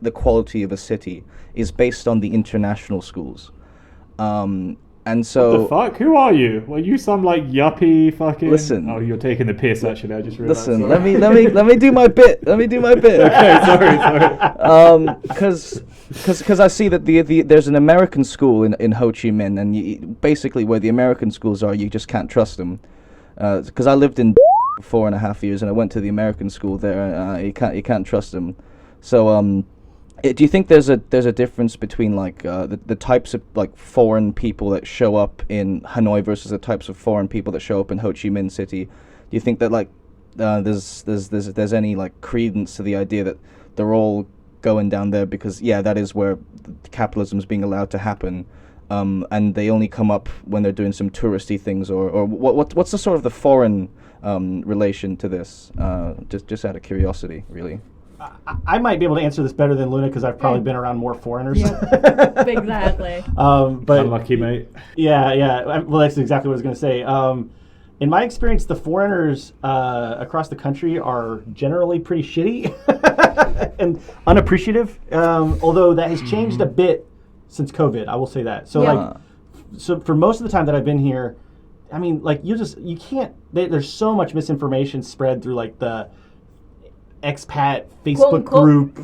Speaker 6: the quality of a city is based on the international schools, and so
Speaker 3: What the fuck? Who are you? Well, you some like yuppie fucking.
Speaker 6: Listen.
Speaker 3: Oh, you're taking the piss. Actually, I just realized.
Speaker 6: listen.
Speaker 3: Sorry.
Speaker 6: Let me do my bit.
Speaker 3: Okay, sorry.
Speaker 6: Because I see that there's an American school in Ho Chi Minh, and basically where the American schools are, you just can't trust them. Because I lived in for 4.5 years, and I went to the American school there. You can't trust them. So do you think there's a difference between like the types of like foreign people that show up in Hanoi versus the types of foreign people that show up in Ho Chi Minh City? Do you think that like there's any like credence to the idea that they're all going down there because that is where capitalism is being allowed to happen, and they only come up when they're doing some touristy things, or what's the sort of the foreign relation to this? Just out of curiosity, really.
Speaker 5: I might be able to answer this better than Luna because I've probably been around more foreigners.
Speaker 4: Exactly.
Speaker 5: But
Speaker 3: Unlucky, mate.
Speaker 5: Yeah. Well, that's exactly what I was going to say. In my experience, the foreigners across the country are generally pretty shitty and unappreciative. Although that has changed a bit since COVID, I will say that. So so for most of the time that I've been here, like you can't. There's so much misinformation spread through like the expat Facebook group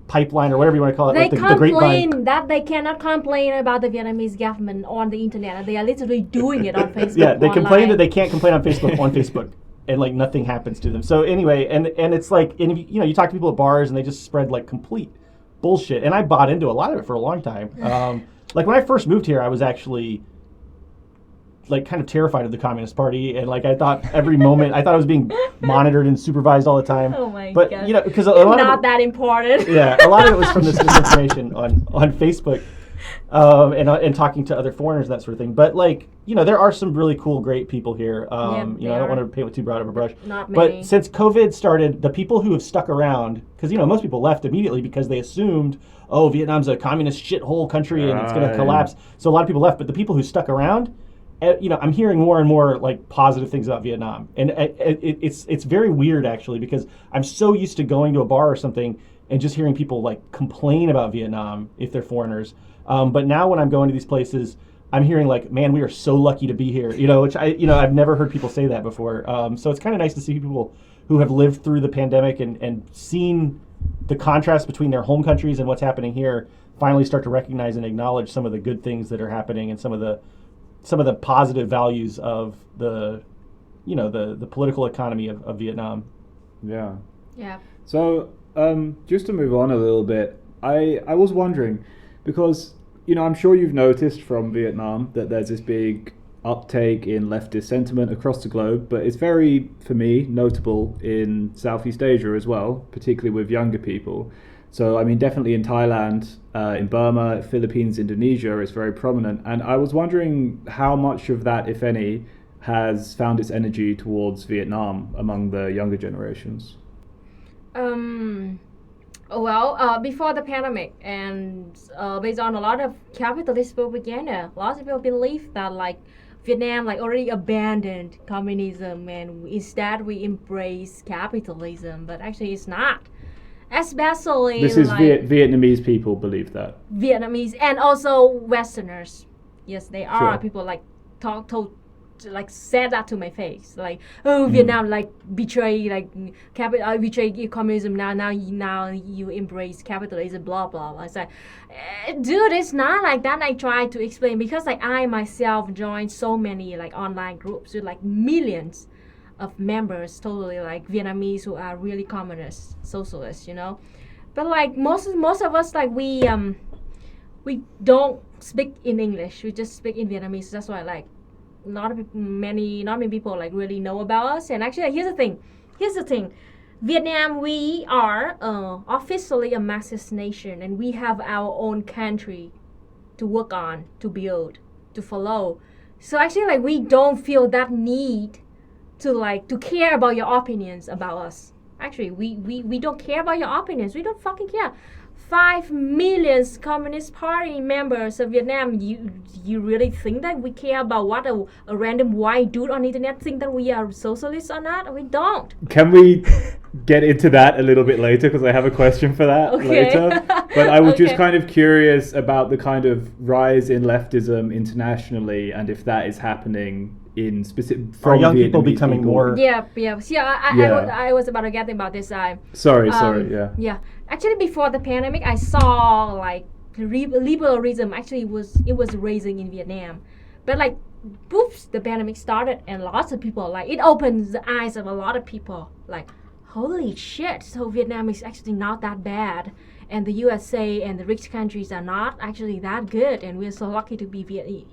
Speaker 5: pipeline or whatever you want to call it.
Speaker 4: They
Speaker 5: like the grapevine.
Speaker 4: complain that they cannot complain about the Vietnamese government on the internet. They are literally doing it on Facebook.
Speaker 5: Yeah, they complain
Speaker 4: online.
Speaker 5: that they can't complain on Facebook on Facebook, and like nothing happens to them. So anyway, and it's like, and if you talk to people at bars and they just spread like complete bullshit, and I bought into a lot of it for a long time. Like when I first moved here, I was actually like kind of terrified of the Communist Party, and like I thought every moment I thought I was being monitored and supervised all the time.
Speaker 4: Oh my
Speaker 5: but
Speaker 4: God.
Speaker 5: you know, because a lot
Speaker 4: Not
Speaker 5: of
Speaker 4: that important.
Speaker 5: yeah, a lot of it was from this misinformation on Facebook, and talking to other foreigners and that sort of thing. But like, you know, there are some really cool, great people here. You know, I don't want to paint with too broad of a brush.
Speaker 4: Not many.
Speaker 5: But since COVID started, the people who have stuck around, because you know most people left immediately because they assumed, oh, Vietnam's a communist shithole country and it's going to collapse. So a lot of people left. But the people who stuck around, you know, I'm hearing more and more like positive things about Vietnam, and it's very weird actually, because I'm so used to going to a bar or something and just hearing people like complain about Vietnam if they're foreigners. But now when I'm going to these places, I'm hearing like, man, we are so lucky to be here, you know, which I've never heard people say that before. So it's kind of nice to see people who have lived through the pandemic and seen the contrast between their home countries and what's happening here finally start to recognize and acknowledge some of the good things that are happening and some of the positive values of the political economy of Vietnam.
Speaker 3: Yeah.
Speaker 4: Yeah.
Speaker 3: So, just to move on a little bit, I was wondering, because, you know, I'm sure you've noticed from Vietnam that there's this big uptake in leftist sentiment across the globe, but it's very, for me, notable in Southeast Asia as well, particularly with younger people. So, I mean, definitely in Thailand, in Burma, Philippines, Indonesia, it's very prominent. And I was wondering how much of that, if any, has found its energy towards Vietnam among the younger generations.
Speaker 4: Well, before the pandemic, and based on a lot of capitalist propaganda, lots of people believe that like Vietnam like already abandoned communism and instead we embrace capitalism, but actually it's not. Especially
Speaker 3: This is
Speaker 4: like
Speaker 3: Vietnamese people believe that.
Speaker 4: Vietnamese and also Westerners. Yes, they are
Speaker 3: Sure.
Speaker 4: people like like said that to my face, like, oh, Vietnam like betray like betray communism, now you embrace capitalism, blah blah blah. It's like, dude, it's not like that. I try to explain because like I myself joined so many like online groups with like millions of members, totally like Vietnamese who are really communist, socialists, you know. But like most of us like we don't speak in English. We just speak in Vietnamese. That's why like not many people like really know about us. And actually, here's the thing. Vietnam, we are officially a Marxist nation, and we have our own country to work on, to build, to follow. So actually, like we don't feel that need to care about your opinions about us. Actually, we don't care about your opinions. We don't fucking care. 5 million Communist Party members of Vietnam. You really think that we care about what a random white dude on the internet think that we are socialists or not? We don't.
Speaker 3: Can we get into that a little bit later? Because I have a question for that later. But I was just kind of curious about the kind of rise in leftism internationally and if that is happening in specific from
Speaker 5: Are young
Speaker 3: Vietnamese
Speaker 5: people becoming more?
Speaker 4: Yeah. I was about to get about this.
Speaker 3: Sorry, yeah.
Speaker 4: Yeah. Actually, before the pandemic, I saw like liberalism actually was raising in Vietnam, but like, poof, the pandemic started, and lots of people like it opens the eyes of a lot of people. Like, holy shit! So Vietnam is actually not that bad, and the USA and the rich countries are not actually that good, and we're so lucky to be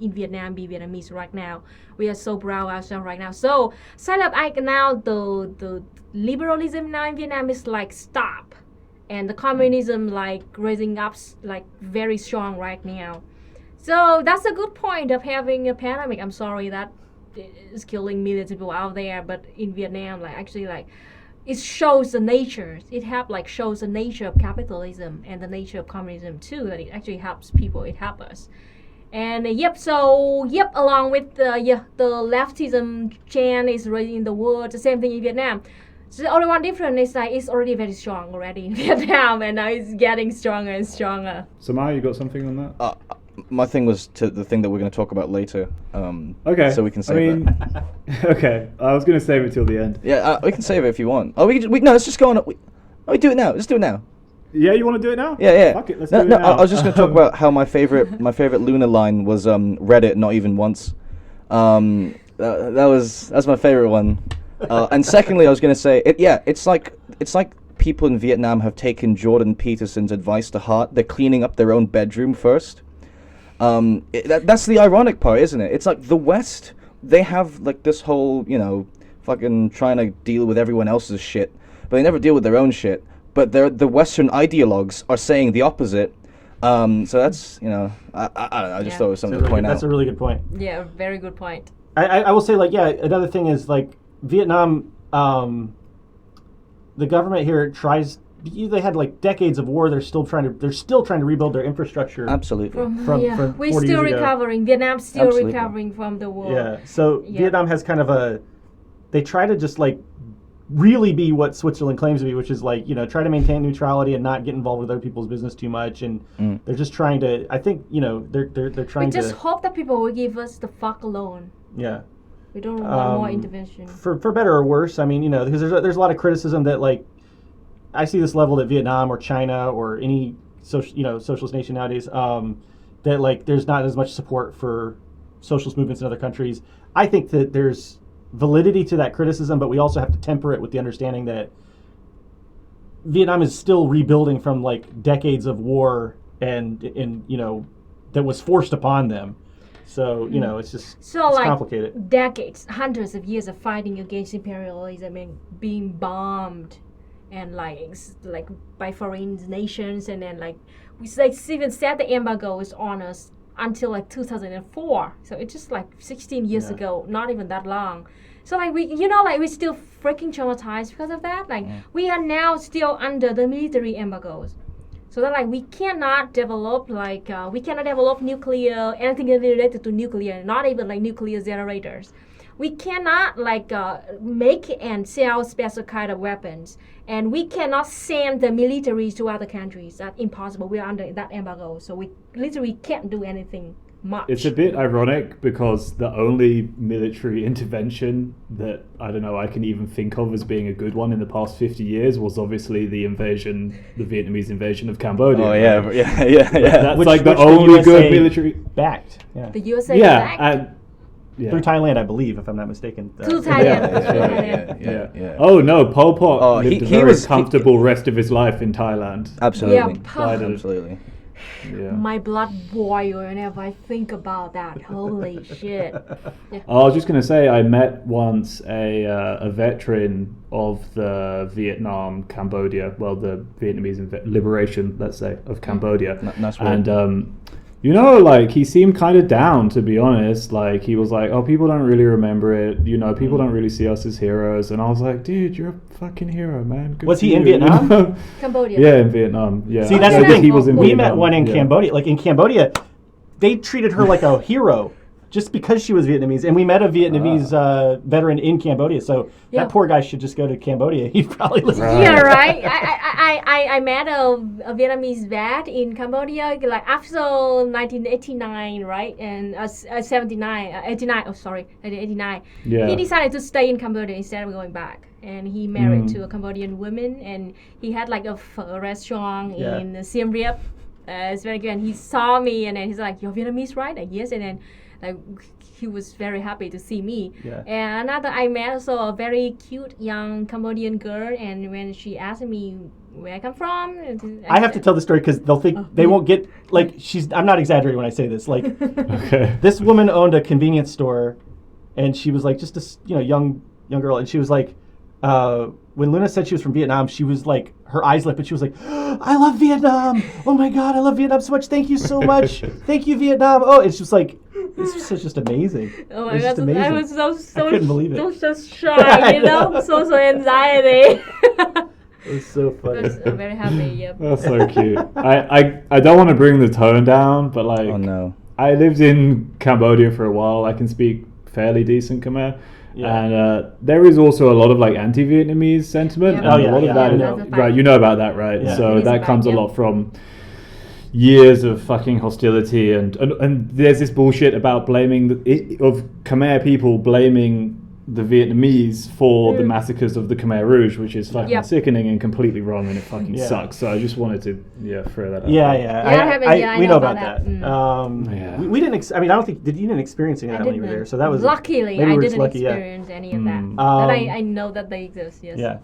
Speaker 4: in Vietnam, be Vietnamese right now. We are so proud of ourselves right now. So, now the liberalism now in Vietnam is like stop. And the communism like raising up like very strong right now. So that's a good point of having a pandemic. I'm sorry that is killing millions of people out there, but in Vietnam, like actually like it shows the nature. It shows the nature of capitalism and the nature of communism too. That it actually helps people. It helps us. And along with the leftism chant is raising the world. The same thing in Vietnam. So the only one difference is like it's already very strong already in Vietnam, and now it's getting stronger and stronger.
Speaker 3: Samar, you got something on that?
Speaker 6: My thing was to the thing that we're going to talk about later.
Speaker 3: Okay.
Speaker 6: So we can save that.
Speaker 3: Okay. I was going to save it till the end.
Speaker 6: Yeah, we can save it if you want. Oh, no, let's just go on. We do it now. Let's do it now.
Speaker 3: Yeah, you want to do it now?
Speaker 6: Yeah.
Speaker 3: Fuck it, let's
Speaker 6: no,
Speaker 3: do it now.
Speaker 6: I was just going to talk about how my favorite Luna line was Reddit, not even once. That's my favorite one. And secondly, I was going to say, it's like people in Vietnam have taken Jordan Peterson's advice to heart. They're cleaning up their own bedroom first. That's the ironic part, isn't it? It's like the West they have like this whole, fucking trying to deal with everyone else's shit, but they never deal with their own shit. But the Western ideologues are saying the opposite. So that's, I don't know, I just thought it was something to point out.
Speaker 5: That's a really good point.
Speaker 4: Yeah, very good point.
Speaker 5: I will say, like, yeah, another thing is, like, Vietnam, the government here tries. They had like decades of war. They're still trying to rebuild their infrastructure.
Speaker 6: Absolutely.
Speaker 5: From
Speaker 4: We're
Speaker 5: 40
Speaker 4: still
Speaker 5: years ago.
Speaker 4: recovering. Vietnam's still
Speaker 6: Absolutely.
Speaker 4: recovering from the war.
Speaker 5: Yeah. So
Speaker 4: Yeah.
Speaker 5: Vietnam has kind of they try to just like really be what Switzerland claims to be, which is like, try to maintain neutrality and not get involved with other people's business too much. And they're just trying to. I think they're trying
Speaker 4: We just
Speaker 5: to.
Speaker 4: hope that people will give us the fuck alone.
Speaker 5: Yeah.
Speaker 4: We don't want more intervention.
Speaker 5: For better or worse, I mean, because there's a lot of criticism that, like, I see this leveled at Vietnam or China or any socialist nation nowadays, that like there's not as much support for socialist movements in other countries. I think that there's validity to that criticism, but we also have to temper it with the understanding that Vietnam is still rebuilding from like decades of war and that was forced upon them. So it's just it's complicated.
Speaker 4: Decades, hundreds of years of fighting against imperialism and being bombed, and like by foreign nations, and then like we even said the embargo is on us until like 2004. So it's just like 16 years ago, not even that long. So like we're still freaking traumatized because of that. Like we are now still under the military embargoes. So that like we cannot develop nuclear, anything related to nuclear, not even like nuclear generators. We cannot make and sell special kind of weapons, and we cannot send the military to other countries. That's impossible. We are under that embargo, so we literally can't do anything much.
Speaker 3: It's a bit ironic because the only military intervention that I can even think of as being a good one in the past 50 years was obviously the Vietnamese invasion of Cambodia.
Speaker 6: Oh yeah,
Speaker 3: right?
Speaker 6: yeah.
Speaker 3: That's
Speaker 5: Which
Speaker 3: like the
Speaker 5: the
Speaker 3: only
Speaker 5: USA
Speaker 3: good military.
Speaker 5: Backed. Yeah.
Speaker 4: The USA
Speaker 3: Yeah,
Speaker 4: back
Speaker 3: and yeah.
Speaker 5: Through Thailand, I believe, if I'm not mistaken.
Speaker 4: to Thailand.
Speaker 6: Yeah.
Speaker 3: Oh no, Pol Pot lived a
Speaker 6: he
Speaker 3: very
Speaker 6: was-
Speaker 3: comfortable rest of his life in Thailand.
Speaker 6: Absolutely.
Speaker 4: Yeah.
Speaker 6: Absolutely.
Speaker 3: Yeah.
Speaker 4: My blood boils whenever I think about that. Holy shit.
Speaker 3: I was just going to say, I met once a veteran of the Cambodia, well, the Vietnamese liberation, let's say, of Cambodia.
Speaker 6: Nice word.
Speaker 3: And, like, he seemed kind of down, to be honest. Like, he was like, oh, people don't really remember it. People don't really see us as heroes. And I was like, dude, you're a fucking hero, man. Good
Speaker 5: Was
Speaker 3: for
Speaker 5: he in
Speaker 3: you,
Speaker 5: Vietnam?
Speaker 4: Cambodia.
Speaker 3: Yeah, in Vietnam. Yeah.
Speaker 5: See, that's
Speaker 3: I
Speaker 5: the
Speaker 3: guess
Speaker 5: thing.
Speaker 3: He was in
Speaker 5: We
Speaker 3: Vietnam.
Speaker 5: met one in
Speaker 3: Yeah.
Speaker 5: Cambodia. Like in Cambodia, they treated her like a hero just because she was Vietnamese. And we met a Vietnamese veteran in Cambodia. So
Speaker 4: Yeah.
Speaker 5: that poor guy should just go to Cambodia. He'd probably listen.
Speaker 3: Right.
Speaker 4: Yeah, right. I met a Vietnamese vet in Cambodia like after 1989, right? And 89. Oh, sorry, 1989.
Speaker 3: Yeah.
Speaker 4: He decided to stay in Cambodia instead of going back, and he married to a Cambodian woman, and he had like a restaurant
Speaker 5: Yeah.
Speaker 4: in Siem Reap. It's very good. And he saw me, and then he's like, "You're Vietnamese, right?" Like, yes, and then like he was very happy to see me.
Speaker 5: Yeah.
Speaker 4: And another, I met also a very cute young Cambodian girl, and when she asked me where I come from,
Speaker 5: I have to tell the story because they'll think they won't get like I'm not exaggerating when I say this. Like
Speaker 3: Okay.
Speaker 5: this woman owned a convenience store, and she was like just a young girl, and she was like, when Luna said she was from Vietnam, she was like her eyes lit, but she was like, I love Vietnam. Oh my God, I love Vietnam so much. Thank you so much. Thank you, Vietnam. Oh, it's just like it's just amazing.
Speaker 4: Oh my
Speaker 5: It's just
Speaker 4: God,
Speaker 5: amazing.
Speaker 4: I was so
Speaker 5: I couldn't believe it.
Speaker 4: so shy, so anxiety.
Speaker 5: It was so funny.
Speaker 4: But I'm very happy. Yep.
Speaker 3: That's so cute. I don't want to bring the tone down, but like,
Speaker 6: Oh no.
Speaker 3: I lived in Cambodia for a while. I can speak fairly decent Khmer.
Speaker 5: Yeah.
Speaker 3: And there is also a lot of like anti-Vietnamese sentiment,
Speaker 4: Yeah.
Speaker 3: and
Speaker 5: Oh, yeah,
Speaker 3: a lot
Speaker 5: yeah,
Speaker 3: of that
Speaker 5: I
Speaker 3: is,
Speaker 5: know.
Speaker 3: right. You know about that, right?
Speaker 5: Yeah.
Speaker 3: So
Speaker 4: It is
Speaker 3: that
Speaker 4: a
Speaker 3: comes
Speaker 4: fact,
Speaker 3: a
Speaker 4: yeah.
Speaker 3: lot from years of fucking hostility, and there's this bullshit about blaming of Khmer people blaming the Vietnamese for the massacres of the Khmer Rouge, which is fucking
Speaker 4: Yep.
Speaker 3: sickening and completely wrong, and it fucking
Speaker 5: Yeah.
Speaker 3: sucks. So I just wanted to throw that out.
Speaker 5: Yeah,
Speaker 3: there.
Speaker 5: yeah.
Speaker 4: I
Speaker 5: we
Speaker 4: know
Speaker 5: know
Speaker 4: about
Speaker 5: about
Speaker 4: that.
Speaker 5: that.
Speaker 3: Yeah.
Speaker 5: We didn't. I mean, I don't think you didn't experience any of that when you were there. So that was
Speaker 4: luckily
Speaker 5: maybe
Speaker 4: I
Speaker 5: we're just
Speaker 4: didn't
Speaker 5: lucky, yeah.
Speaker 4: experience any of that.
Speaker 3: Mm.
Speaker 4: But I know that they exist. Yes.
Speaker 5: Yeah.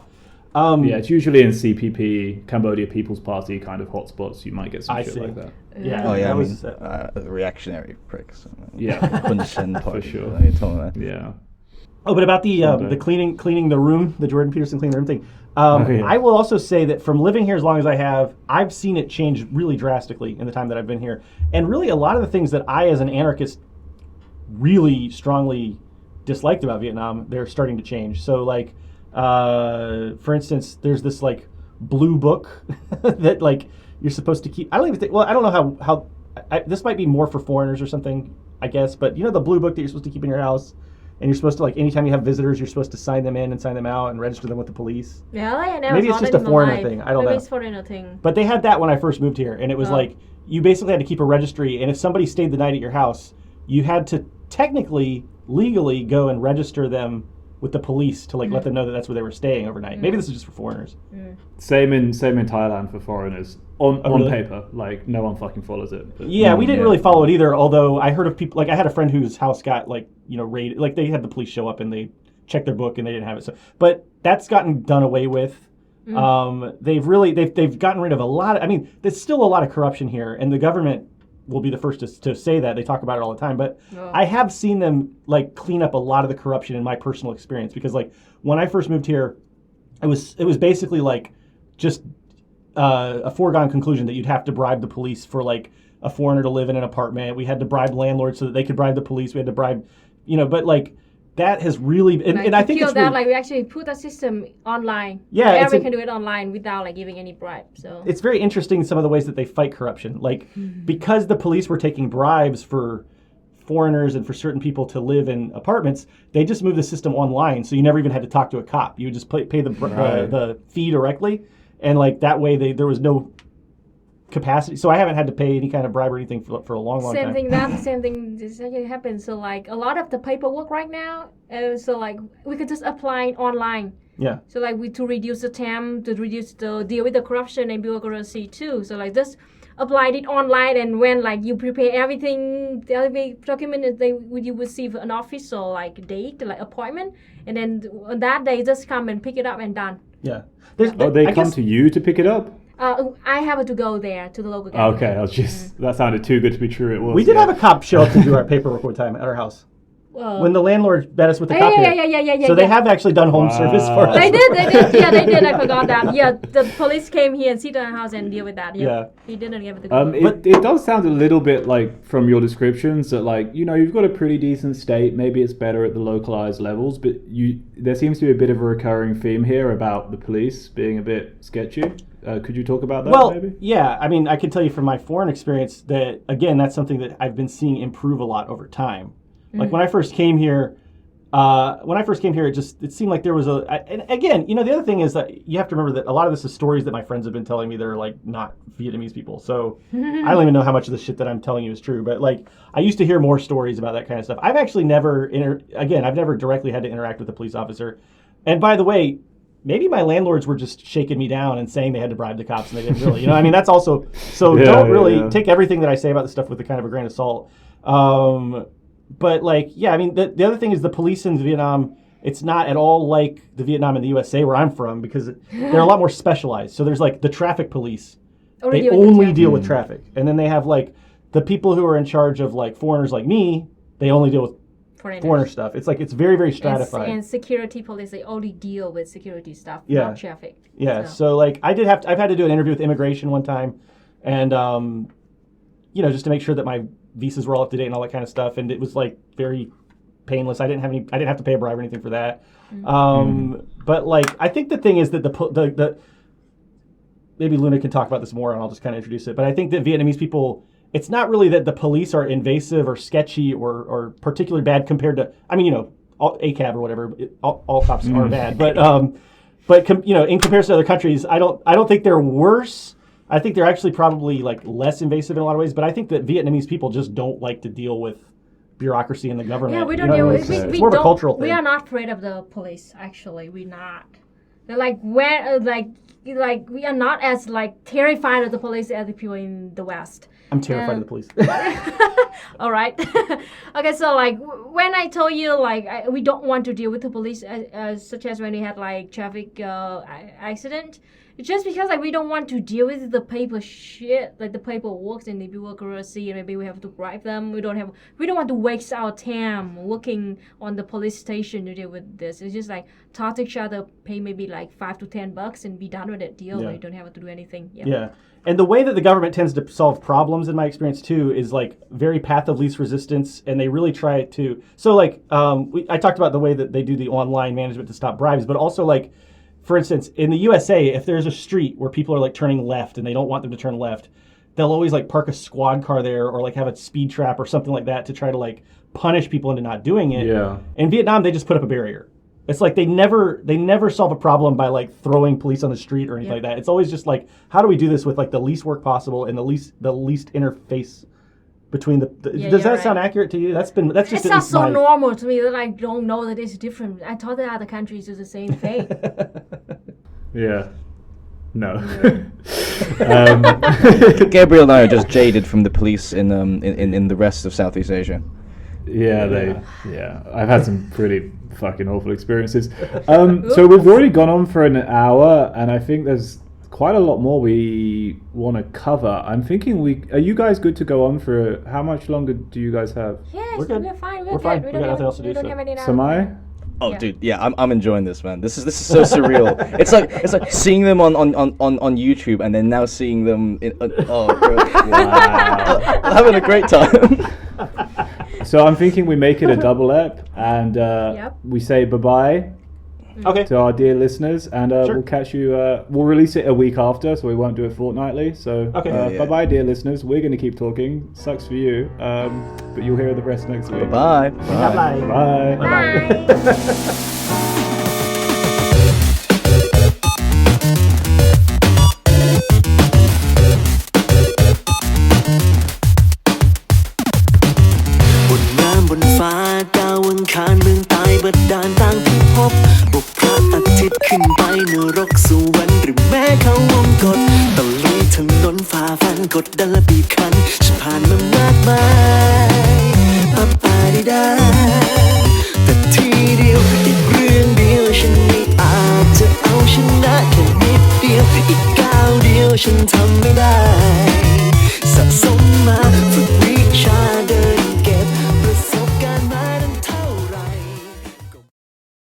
Speaker 3: Yeah, it's usually in CPP, Cambodia People's Party kind of hotspots. You might get some
Speaker 5: I
Speaker 3: shit
Speaker 5: see.
Speaker 3: like that.
Speaker 5: Yeah.
Speaker 6: Oh yeah,
Speaker 5: that
Speaker 6: I
Speaker 5: was,
Speaker 6: mean, reactionary pricks.
Speaker 3: Yeah.
Speaker 6: Hun Sen party.
Speaker 3: sure.
Speaker 6: You're talking about.
Speaker 3: Yeah.
Speaker 5: Oh, but about the
Speaker 3: Someday.
Speaker 5: cleaning the room, the Jordan Peterson cleaning the room thing.
Speaker 3: yeah.
Speaker 5: I will also say that from living here as long as I have, I've seen it change really drastically in the time that I've been here. And really, a lot of the things that I, as an anarchist, really strongly disliked about Vietnam, they're starting to change. So, like, for instance, there's this like blue book that like you're supposed to keep. I don't even think. Well, I don't know how this might be more for foreigners or something, I guess. But you know, the blue book that you're supposed to keep in your house. And you're supposed to, like, anytime you have visitors, you're supposed to sign them in and sign them out and register them with the police.
Speaker 4: Yeah, I never
Speaker 5: Maybe it's
Speaker 4: thought
Speaker 5: just
Speaker 4: that
Speaker 5: a
Speaker 4: in my
Speaker 5: foreigner
Speaker 4: life.
Speaker 5: thing. I don't
Speaker 4: Maybe
Speaker 5: know.
Speaker 4: it's foreigner thing.
Speaker 5: But they had that when I first moved here, and it was
Speaker 4: Oh.
Speaker 5: like you basically had to keep a registry, and if somebody stayed the night at your house, you had to technically, legally go and register them with the police to like let them know that that's where they were staying overnight. Maybe this is just for foreigners.
Speaker 3: Same in Thailand for foreigners. On
Speaker 5: really?
Speaker 3: paper, like no one fucking follows it. But,
Speaker 5: Yeah, we didn't
Speaker 3: yeah.
Speaker 5: really follow it either. Although I heard of people, like I had a friend whose house got like raided. Like they had the police show up and they checked their book and they didn't have it. So, but that's gotten done away with. They've gotten rid of a lot. I mean, there's still a lot of corruption here, and the government will be the first to say that. They talk about it all the time. But I have seen them like clean up a lot of the corruption in my personal experience because like when I first moved here, it was basically like just a foregone conclusion that you'd have to bribe the police for like a foreigner to live in an apartment. We had to bribe landlords so that they could bribe the police. We had to bribe, but like that has really, and I think it's
Speaker 4: that
Speaker 5: really,
Speaker 4: like we actually put a system online.
Speaker 5: Yeah, it's
Speaker 4: everyone can do it online without like giving any bribe. So
Speaker 5: it's very interesting some of the ways that they fight corruption. Like because the police were taking bribes for foreigners and for certain people to live in apartments, they just moved the system online, so you never even had to talk to a cop. You would just pay the fee directly, and like that way there was no capacity. So I haven't had to pay any kind of bribe or anything for a long time.
Speaker 4: same thing this actually happens. So like a lot of the paperwork right now, so like we could just apply online.
Speaker 5: Yeah.
Speaker 4: So like to reduce the time, to reduce the deal with the corruption and bureaucracy too. So like just apply it online, and when like you prepare everything, the document you receive an official like date, like appointment, and then on that day just come and pick it up and done.
Speaker 5: Yeah.
Speaker 3: They come to you to pick it up?
Speaker 4: I have to go there to the local government.
Speaker 3: Okay, I was just that sounded too good to be true. It was.
Speaker 5: We did have a cop show up to do our paperwork one time at our house. When the landlord met us with the cop here.
Speaker 4: Yeah.
Speaker 5: So they have actually done home service for us.
Speaker 4: They did. Yeah, they did. I forgot that. Yeah, the police came here and sit in our house and deal with that.
Speaker 5: Yeah.
Speaker 4: He didn't give it to go.
Speaker 3: It does sound a little bit like from your descriptions that like you've got a pretty decent state. Maybe it's better at the localized levels, but there seems to be a bit of a recurring theme here about the police being a bit sketchy. Could you talk about that?
Speaker 5: Well,
Speaker 3: maybe?
Speaker 5: yeah. I mean, I can tell you from my foreign experience that again, that's something that I've been seeing improve a lot over time. Like when I first came here, it seemed like there was and again, the other thing is that you have to remember that a lot of this is stories that my friends have been telling me that are like not Vietnamese people. So I don't even know how much of the shit that I'm telling you is true, but like I used to hear more stories about that kind of stuff. I've actually never directly had to interact with a police officer. And by the way, maybe my landlords were just shaking me down and saying they had to bribe the cops and they didn't really, I mean, that's also, so take everything that I say about this stuff with a kind of a grain of salt. But like, yeah, I mean, the other thing is the police in Vietnam, it's not at all like the Vietnam in the USA where I'm from because they're a lot more specialized. So there's like the traffic police. They only deal with traffic. And then they have like the people who are in charge of like foreigners like me, they only deal with foreigner stuff. It's like, it's very, very stratified.
Speaker 4: And security police, they only deal with security stuff,
Speaker 5: Yeah.
Speaker 4: not traffic.
Speaker 5: Yeah. So like I've had to do an interview with immigration one time and, just to make sure that my visas were all up to date and all that kind of stuff. And it was like very painless. I didn't have to pay a bribe or anything for that. But like, I think the thing is that the maybe Luna can talk about this more and I'll just kind of introduce it. But I think that Vietnamese people, it's not really that the police are invasive or sketchy or particularly bad compared to, all ACAB or whatever, all cops are bad. But in comparison to other countries, I don't think they're worse. I think they're actually probably like less invasive in a lot of ways, but I think that Vietnamese people just don't like to deal with bureaucracy in the government.
Speaker 4: Yeah, we don't deal with
Speaker 5: it. It's more of a cultural thing.
Speaker 4: We are not afraid of the police. Actually, we're not. They're like when like we are not as like terrified of the police as the people in the West.
Speaker 5: I'm terrified of the police.
Speaker 4: All right. Okay, so like when I told you like we don't want to deal with the police, such as when we had like traffic accident, it's just because like we don't want to deal with the paper shit, like the paperwork and the bureaucracy, and maybe we have to bribe them. We don't want to waste our time working on the police station to deal with this. It's just like talk to each other, pay maybe like $5 to $10 and be done with it. Deal. Like, you don't have to do anything.
Speaker 5: Yeah. And the way that the government tends to solve problems, in my experience too, is like very path of least resistance, and they really try to. So like, I talked about the way that they do the online management to stop bribes, but also like, for instance, in the USA, if there's a street where people are like turning left and they don't want them to turn left, they'll always like park a squad car there or like have a speed trap or something like that to try to like punish people into not doing it.
Speaker 3: Yeah.
Speaker 5: In Vietnam, they just put up a barrier. It's like they never solve a problem by like throwing police on the street or anything like that. It's always just like, how do we do this with like the least work possible and the least interface between the does that sound accurate to you? That's just
Speaker 4: it sounds so normal to me that I don't know that it's different. I thought that other countries do the same thing.
Speaker 3: Yeah. No.
Speaker 6: Gabriel and I are just jaded from the police in the rest of Southeast Asia.
Speaker 3: Yeah, I've had some pretty fucking awful experiences. So we've already gone on for an hour, and I think there's quite a lot more we want to cover. I'm thinking are you guys good to go on for, how much longer do you guys have?
Speaker 4: Yes,
Speaker 5: We're good.
Speaker 4: we're fine.
Speaker 5: We're fine. We got nothing else to do,
Speaker 4: We don't
Speaker 5: so.
Speaker 4: have any
Speaker 3: Samai?
Speaker 6: Oh, dude, yeah, I'm enjoying this, man. This is so surreal. It's like seeing them on YouTube and then now seeing them in. Oh, wow. I'm having a great time.
Speaker 3: So I'm thinking we make it a double ep, and we say bye-bye
Speaker 5: Okay.
Speaker 3: to our dear listeners, and
Speaker 5: Sure.
Speaker 3: we'll catch you, we'll release it a week after, so we won't do it fortnightly. So
Speaker 5: Okay.
Speaker 3: bye-bye, dear listeners. We're going to keep talking. Sucks for you, but you'll hear the rest next week.
Speaker 6: Bye.
Speaker 5: Bye.
Speaker 3: Bye.
Speaker 4: Bye.
Speaker 7: บนน้ำบนฟ้าดาวอังคารเมืองตายบัดดาลต่างพิภพบกพระอาทิตย์ขึ้นไปนรกสวรรค์หรือแม้เขาวงกฏตะลุยถนนฝ่าฟันกดดันและบีบคั้น